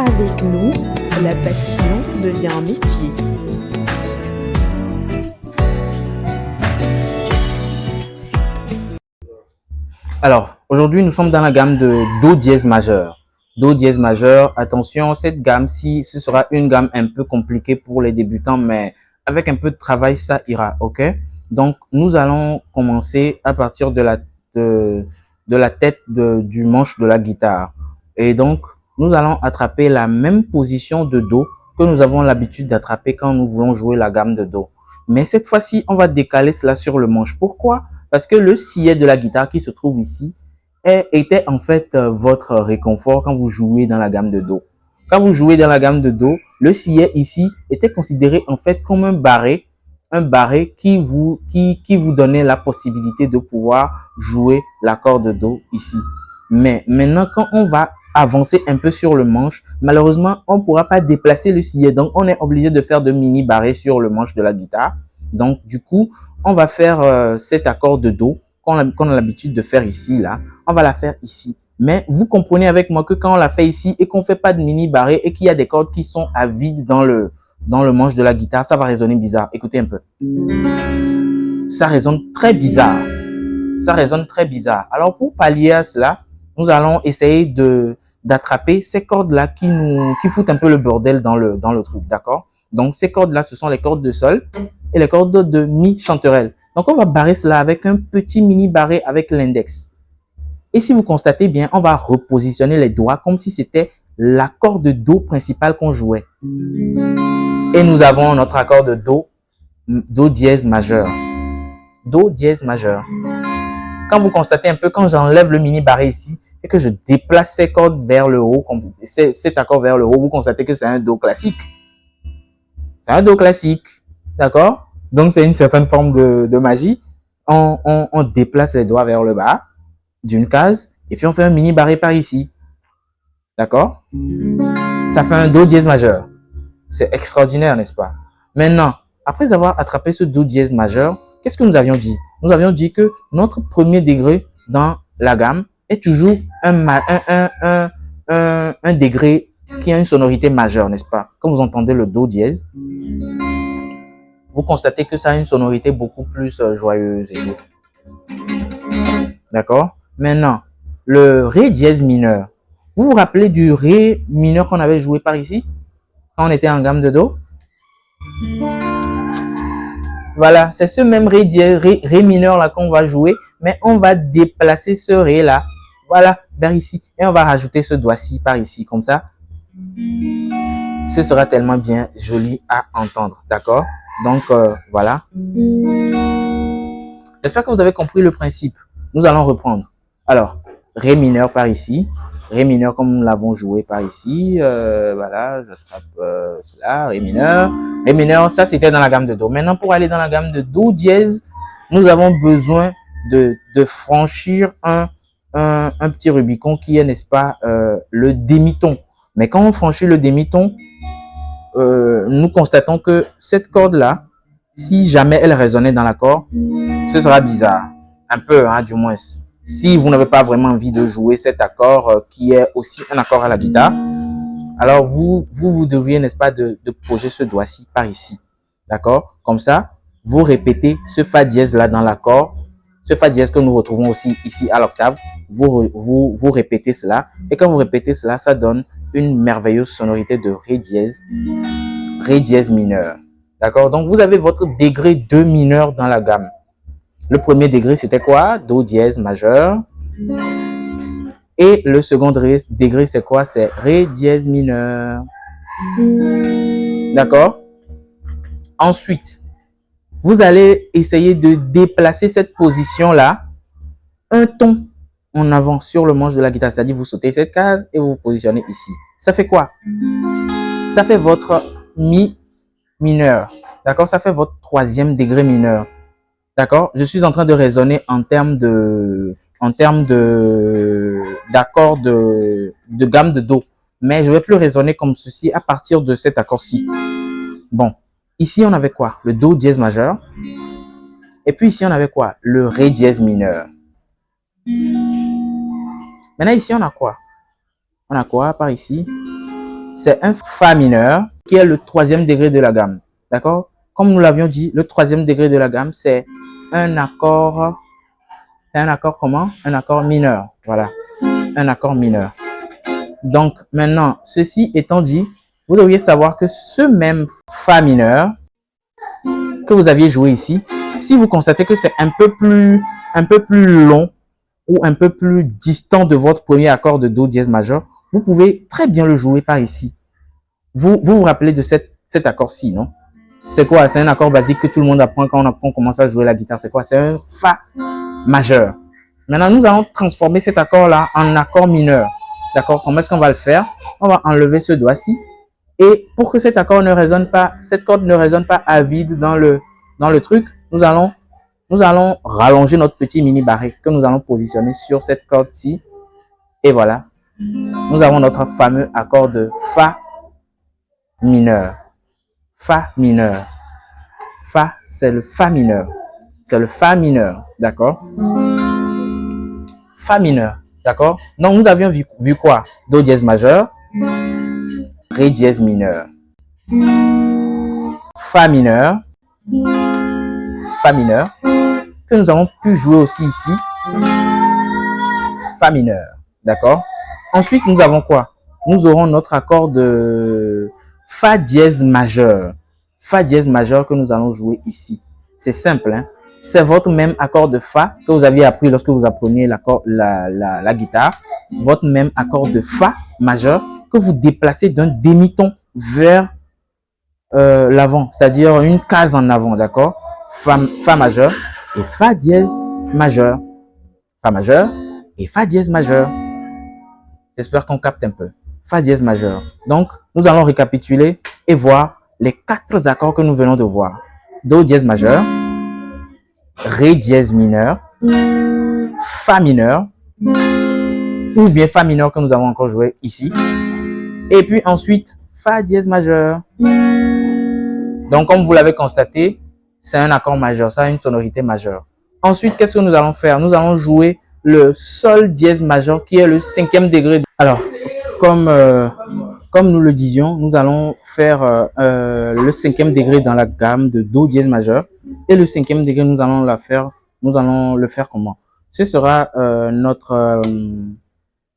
Avec nous, la passion devient un métier. Alors, aujourd'hui, nous sommes dans la gamme de Do dièse majeur. Do dièse majeur, attention, cette gamme-ci, ce sera une gamme un peu compliquée pour les débutants, mais avec un peu de travail, ça ira, ok? Donc, nous allons commencer à partir de la tête du manche de la guitare. Et donc, nous allons attraper la même position de Do que nous avons l'habitude d'attraper quand nous voulons jouer la gamme de Do. Mais cette fois-ci, on va décaler cela sur le manche. Pourquoi? Parce que le sillet de la guitare qui se trouve ici était en fait votre réconfort quand vous jouez dans la gamme de Do. Quand vous jouez dans la gamme de Do, le sillet ici était considéré en fait comme un barré qui vous donnait la possibilité de pouvoir jouer l'accord de Do ici. Mais maintenant, quand on va avancer un peu sur le manche, malheureusement, on ne pourra pas déplacer le sillet. Donc, on est obligé de faire de mini barrés sur le manche de la guitare. Donc, du coup, on va faire cet accord de Do qu'on a l'habitude de faire ici, là. On va la faire ici. Mais vous comprenez avec moi que quand on la fait ici et qu'on ne fait pas de mini barré et qu'il y a des cordes qui sont à vide dans le manche de la guitare, ça va résonner bizarre. Écoutez un peu. Ça résonne très bizarre. Ça résonne très bizarre. Alors, pour pallier à cela, nous allons essayer d'attraper ces cordes-là qui foutent un peu le bordel dans le truc, d'accord? Donc, ces cordes-là, ce sont les cordes de sol et les cordes de mi chanterelle. Donc, on va barrer cela avec un petit mini barré avec l'index. Et si vous constatez bien, on va repositionner les doigts comme si c'était l'accord de Do principal qu'on jouait. Et nous avons notre accord de Do dièse majeur. Do dièse majeur. Quand vous constatez un peu, quand j'enlève le mini barré ici et que je déplace ces cordes vers le haut, cet accord vers le haut, vous constatez que c'est un Do classique. C'est un Do classique. D'accord? Donc, c'est une certaine forme de magie. On déplace les doigts vers le bas d'une case et puis on fait un mini barré par ici. D'accord? Ça fait un Do dièse majeur. C'est extraordinaire, n'est-ce pas? Maintenant, après avoir attrapé ce Do dièse majeur, qu'est-ce que nous avions dit? Nous avions dit que notre premier degré dans la gamme est toujours un degré qui a une sonorité majeure, n'est-ce pas? Quand vous entendez le Do dièse, vous constatez que ça a une sonorité beaucoup plus joyeuse et tout. D'accord? Maintenant, le Ré dièse mineur. Vous vous rappelez du Ré mineur qu'on avait joué par ici? Quand on était en gamme de Do? Voilà, c'est ce même Ré mineur là qu'on va jouer, mais on va déplacer ce Ré là, voilà, vers ici. Et on va rajouter ce doigt-ci par ici, comme ça. Ce sera tellement bien joli à entendre, d'accord? Donc, voilà. J'espère que vous avez compris le principe. Nous allons reprendre. Alors, Ré mineur par ici. Ré mineur comme nous l'avons joué par ici. Voilà, j'attrape cela. Ré mineur. Ré mineur, ça c'était dans la gamme de Do. Maintenant, pour aller dans la gamme de Do dièse, nous avons besoin de franchir un petit Rubicon qui est, n'est-ce pas, le demi-ton. Mais quand on franchit le demi-ton, nous constatons que cette corde-là, si jamais elle résonnait dans l'accord, ce sera bizarre. Un peu, hein, du moins. Si vous n'avez pas vraiment envie de jouer cet accord qui est aussi un accord à la guitare, alors vous devriez, n'est-ce pas, de poser ce doigt-ci par ici. D'accord? Comme ça, vous répétez ce Fa dièse là dans l'accord, ce Fa dièse que nous retrouvons aussi ici à l'octave. Vous répétez cela. Et quand vous répétez cela, ça donne une merveilleuse sonorité de Ré dièse mineur. D'accord? Donc, vous avez votre degré 2 mineur dans la gamme. Le premier degré, c'était quoi? Do dièse majeur. Et le second degré, c'est quoi? C'est Ré dièse mineur. D'accord? Ensuite, vous allez essayer de déplacer cette position-là un ton en avant sur le manche de la guitare. C'est-à-dire, vous sautez cette case et vous vous positionnez ici. Ça fait quoi? Ça fait votre Mi mineur. D'accord? Ça fait votre troisième degré mineur. D'accord? Je suis en train de raisonner en termes d'accord de gamme de Do. Mais je ne vais plus raisonner comme ceci à partir de cet accord-ci. Bon. Ici, on avait quoi? Le Do dièse majeur. Et puis ici, on avait quoi? Le Ré dièse mineur. Maintenant, ici, on a quoi? On a quoi par ici? c'est un Fa mineur qui est le troisième degré de la gamme. D'accord? Comme nous l'avions dit, le troisième degré de la gamme, c'est un accord. C'est un accord comment? Un accord mineur. Voilà. Un accord mineur. Donc, maintenant, ceci étant dit, vous devriez savoir que ce même Fa mineur que vous aviez joué ici, si vous constatez que c'est un peu plus long ou un peu plus distant de votre premier accord de Do dièse majeur, vous pouvez très bien le jouer par ici. Vous rappelez de cet accord-ci, non? C'est quoi? C'est un accord basique que tout le monde apprend quand on commence à jouer la guitare. C'est quoi? C'est un Fa majeur. Maintenant, nous allons transformer cet accord-là en accord mineur. D'accord? Comment est-ce qu'on va le faire? On va enlever ce doigt-ci. Et pour que cet accord ne résonne pas, cette corde ne résonne pas à vide dans le truc, nous allons rallonger notre petit mini barré que nous allons positionner sur cette corde-ci. Et voilà. Nous avons notre fameux accord de Fa mineur. Fa mineur. Fa, c'est le Fa mineur. C'est le Fa mineur. D'accord? Fa mineur. D'accord? Donc, nous avions vu quoi? Do dièse majeur. Ré dièse mineur. Fa mineur. Fa mineur. Que nous avons pu jouer aussi ici. Fa mineur. D'accord? Ensuite, nous avons quoi? Nous aurons notre accord de Fa dièse majeur. Fa dièse majeur que nous allons jouer ici. C'est simple, hein? C'est votre même accord de Fa que vous aviez appris lorsque vous appreniez la guitare. Votre même accord de Fa majeur que vous déplacez d'un demi-ton vers l'avant, c'est-à-dire une case en avant, d'accord? Fa majeur et Fa dièse majeur. Fa majeur et Fa dièse majeur. J'espère qu'on capte un peu. Fa dièse majeur. Donc, nous allons récapituler et voir les 4 accords que nous venons de voir. Do dièse majeur, Ré dièse mineur, Fa mineur, ou bien Fa mineur que nous avons encore joué ici. Et puis ensuite, Fa dièse majeur. Donc, comme vous l'avez constaté, c'est un accord majeur, ça a une sonorité majeure. Ensuite, qu'est-ce que nous allons faire? Nous allons jouer le Sol dièse majeur qui est le 5e degré. Alors, comme nous le disions, nous allons faire le 5e degré dans la gamme de Do dièse majeur. Et le 5e degré, nous allons le faire comment? Ce sera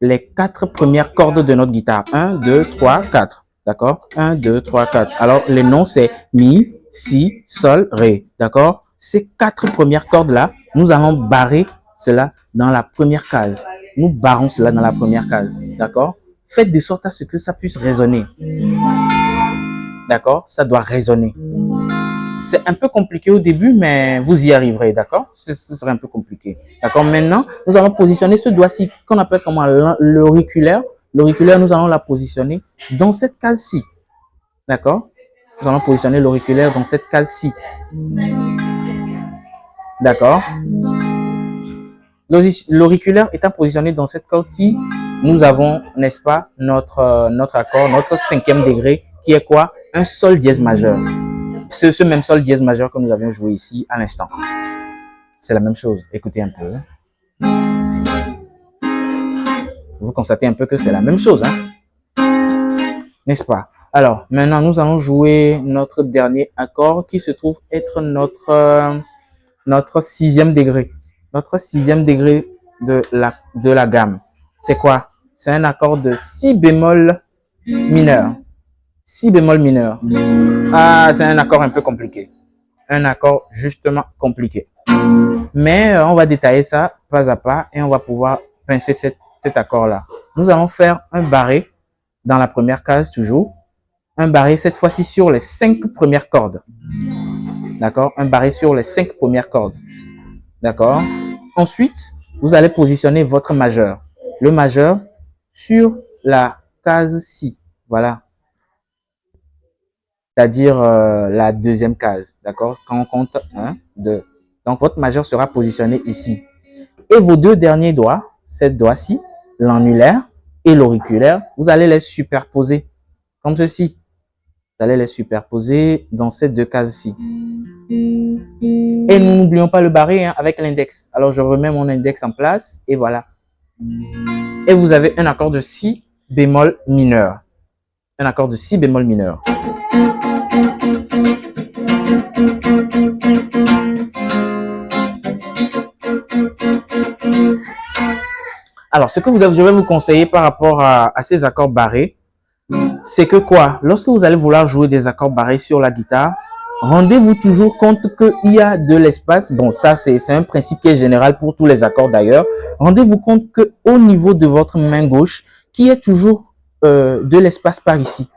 les 4 premières cordes de notre guitare. 1, 2, 3, 4. D'accord? 1, 2, 3, 4. Alors, les noms, c'est Mi, Si, Sol, Ré. D'accord? Ces 4 premières cordes-là, nous allons barrer cela dans la première case. Nous barrons cela dans la première case. D'accord? Faites de sorte à ce que ça puisse résonner. D'accord? Ça doit résonner. C'est un peu compliqué au début, mais vous y arriverez. D'accord? Ce serait un peu compliqué. D'accord? Maintenant, nous allons positionner ce doigt-ci qu'on appelle comment? L'auriculaire. L'auriculaire, nous allons la positionner dans cette case-ci. D'accord? Nous allons positionner l'auriculaire dans cette case-ci. D'accord? L'auriculaire étant positionné dans cette corde-ci, nous avons, n'est-ce pas, notre accord, notre 5e degré, qui est quoi? Un Sol dièse majeur. C'est ce même Sol dièse majeur que nous avions joué ici à l'instant. C'est la même chose. Écoutez un peu. Vous constatez un peu que c'est la même chose, hein? N'est-ce pas? Alors, maintenant, nous allons jouer notre dernier accord qui se trouve être notre 6e degré. Notre 6e degré de la gamme. C'est quoi? C'est un accord de Si bémol mineur. Si bémol mineur. Ah, c'est un accord un peu compliqué. Un accord justement compliqué. Mais on va détailler ça pas à pas et on va pouvoir pincer cet accord-là. Nous allons faire un barré dans la première case toujours. Un barré cette fois-ci sur les 5 premières cordes. D'accord? Un barré sur les 5 premières cordes. D'accord? Ensuite, vous allez positionner votre majeur. Le majeur sur la case ci. Voilà. C'est-à-dire la 2e case. D'accord? Quand on compte 1, 2. Donc, votre majeur sera positionné ici. Et vos 2 derniers doigts, ces doigts-ci, l'annulaire et l'auriculaire, vous allez les superposer. Comme ceci. Vous allez les superposer dans ces 2 cases-ci. Et nous n'oublions pas le barré, hein, avec l'index. Alors, je remets mon index en place et voilà. Et vous avez un accord de Si bémol mineur. un accord de si bémol mineur. Alors, ce que je vais vous conseiller par rapport à ces accords barrés, c'est que quoi? Lorsque vous allez vouloir jouer des accords barrés sur la guitare, rendez-vous toujours compte qu'il y a de l'espace. Bon, ça, c'est un principe qui est général pour tous les accords d'ailleurs. Rendez-vous compte qu'au niveau de votre main gauche, qu'il y ait toujours de l'espace par ici.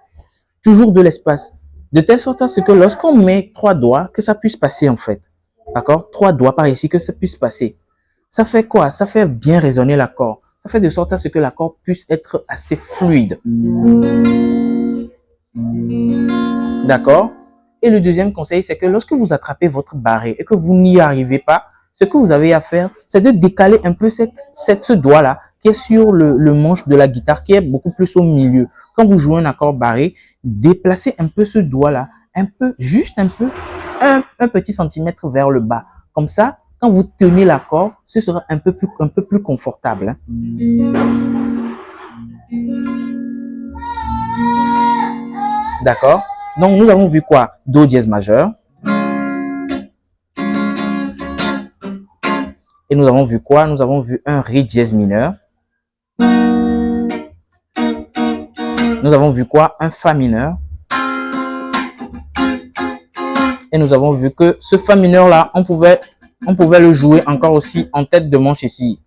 Toujours de l'espace. De telle sorte à ce que lorsqu'on met 3 doigts, que ça puisse passer en fait. D'accord? 3 doigts par ici, que ça puisse passer. Ça fait quoi? Ça fait bien résonner l'accord. Ça fait de sorte à ce que l'accord puisse être assez fluide. D'accord? Et le deuxième conseil, c'est que lorsque vous attrapez votre barré et que vous n'y arrivez pas, ce que vous avez à faire, c'est de décaler un peu ce doigt-là qui est sur le manche de la guitare, qui est beaucoup plus au milieu. Quand vous jouez un accord barré, déplacez un peu ce doigt-là, un peu, juste un peu, un petit centimètre vers le bas. Comme ça, quand vous tenez l'accord, ce sera un peu plus confortable. D'accord? Donc, nous avons vu quoi? Do dièse majeur. Et nous avons vu quoi? Nous avons vu un Ré dièse mineur. Nous avons vu quoi? Un Fa mineur. Et nous avons vu que ce Fa mineur là, on pouvait le jouer encore aussi en tête de manche ici.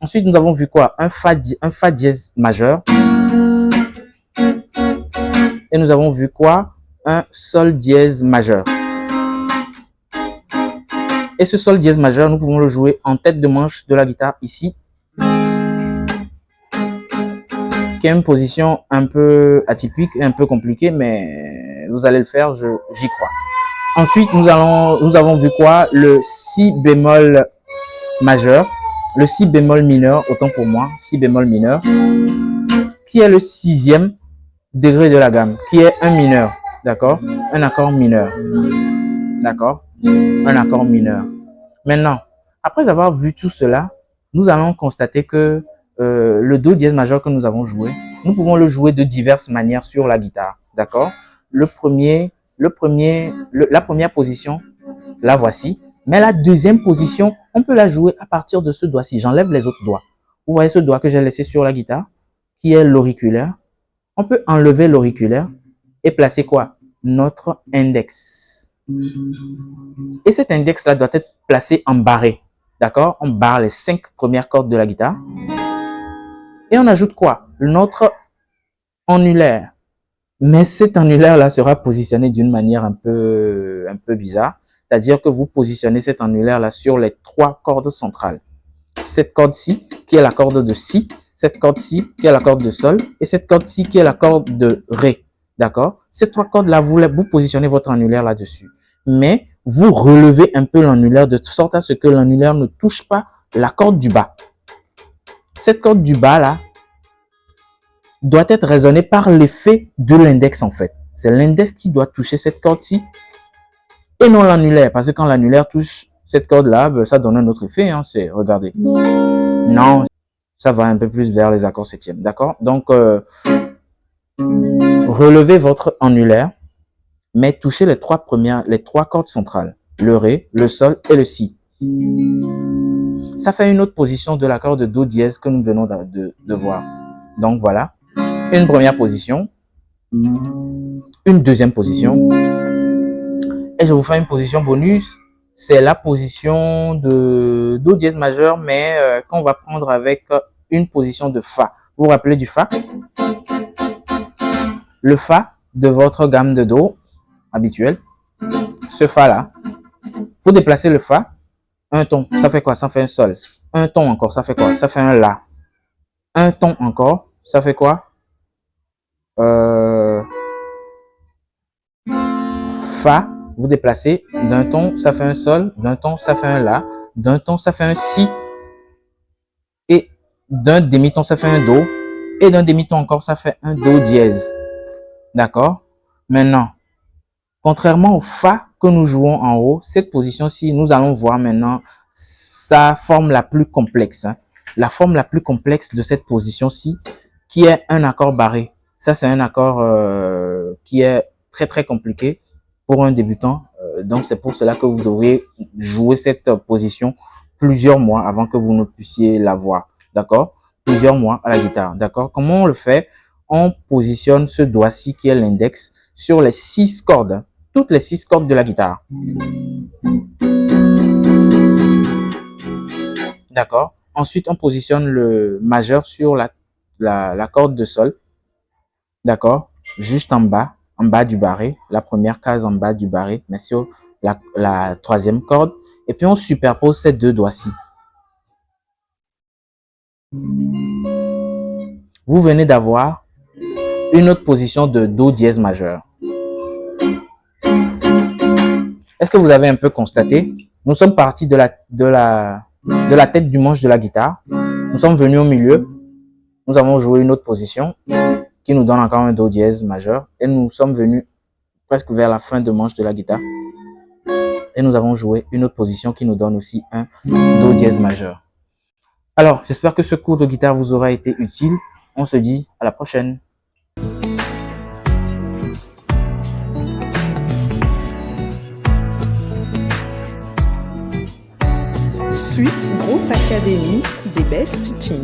Ensuite, nous avons vu quoi? Un Fa dièse majeur. Et nous avons vu quoi? Un Sol dièse majeur. Et ce Sol dièse majeur, nous pouvons le jouer en tête de manche de la guitare ici. Qui est une position un peu atypique, un peu compliquée, mais vous allez le faire, j'y crois. Ensuite, nous avons vu quoi? Le Si bémol majeur, le Si bémol mineur, autant pour moi, Si bémol mineur, qui est le 6e degré de la gamme, qui est un mineur, d'accord? Un accord mineur, d'accord? Un accord mineur. Maintenant, après avoir vu tout cela, nous allons constater que le Do dièse majeur que nous avons joué, nous pouvons le jouer de diverses manières sur la guitare, d'accord? La première position, la voici. Mais la deuxième position, on peut la jouer à partir de ce doigt-ci. J'enlève les autres doigts. Vous voyez ce doigt que j'ai laissé sur la guitare, qui est l'auriculaire. On peut enlever l'auriculaire et placer quoi? Notre index. Et cet index-là doit être placé en barré. D'accord? On barre les 5 premières cordes de la guitare. Et on ajoute quoi? Notre annulaire. Mais cet annulaire-là sera positionné d'une manière un peu bizarre. C'est-à-dire que vous positionnez cet annulaire-là sur les 3 cordes centrales. Cette corde-ci, qui est la corde de Si. Cette corde-ci, qui est la corde de Sol. Et cette corde-ci, qui est la corde de Ré. D'accord? Ces 3 cordes-là, vous positionnez votre annulaire là-dessus. Mais vous relevez un peu l'annulaire de sorte à ce que l'annulaire ne touche pas la corde du bas. Cette corde du bas là doit être résonnée par l'effet de l'index en fait. C'est l'index qui doit toucher cette corde-ci et non l'annulaire. Parce que quand l'annulaire touche cette corde là, ça donne un autre effet. Hein, regardez. Non, ça va un peu plus vers les accords septièmes. D'accord? Donc, relevez votre annulaire, mais touchez les 3 cordes centrales. Le Ré, le Sol et le Si. Ça fait une autre position de l'accord de Do dièse que nous venons de voir. Donc voilà, une première position, une deuxième position, et je vous fais une position bonus, c'est la position de Do dièse majeur, mais qu'on va prendre avec une position de Fa. Vous vous rappelez du Fa? Le Fa de votre gamme de Do habituelle, ce Fa là, vous déplacez le Fa, un ton, ça fait quoi? Ça fait un Sol. Un ton encore, ça fait quoi? Ça fait un La. Un ton encore, ça fait quoi? Fa, vous déplacez d'un ton, ça fait un Sol, d'un ton, ça fait un La, d'un ton, ça fait un Si, et d'un demi-ton, ça fait un Do, et d'un demi-ton encore, ça fait un Do dièse. D'accord? Maintenant, contrairement au Fa que nous jouons en haut, cette position-ci, nous allons voir maintenant sa forme la plus complexe. Hein. La forme la plus complexe de cette position-ci, qui est un accord barré. Ça, c'est un accord qui est très, très compliqué pour un débutant. Donc, c'est pour cela que vous devriez jouer cette position plusieurs mois avant que vous ne puissiez l'avoir. D'accord? Plusieurs mois à la guitare. D'accord? Comment on le fait? On positionne ce doigt-ci qui est l'index sur les 6 cordes. Hein, toutes les 6 cordes de la guitare. D'accord? Ensuite, on positionne le majeur sur la corde de sol. D'accord? Juste en bas du barré. La première case en bas du barré, mais sur la troisième corde. Et puis, on superpose ces deux doigts-ci. Vous venez d'avoir une autre position de Do dièse majeur. Est-ce que vous avez un peu constaté? Nous sommes partis de la tête du manche de la guitare. Nous sommes venus au milieu. Nous avons joué une autre position qui nous donne encore un Do dièse majeur. Et nous sommes venus presque vers la fin de manche de la guitare. Et nous avons joué une autre position qui nous donne aussi un Do dièse majeur. Alors, j'espère que ce cours de guitare vous aura été utile. On se dit à la prochaine. Suite Groupe Académie des Best Teaching.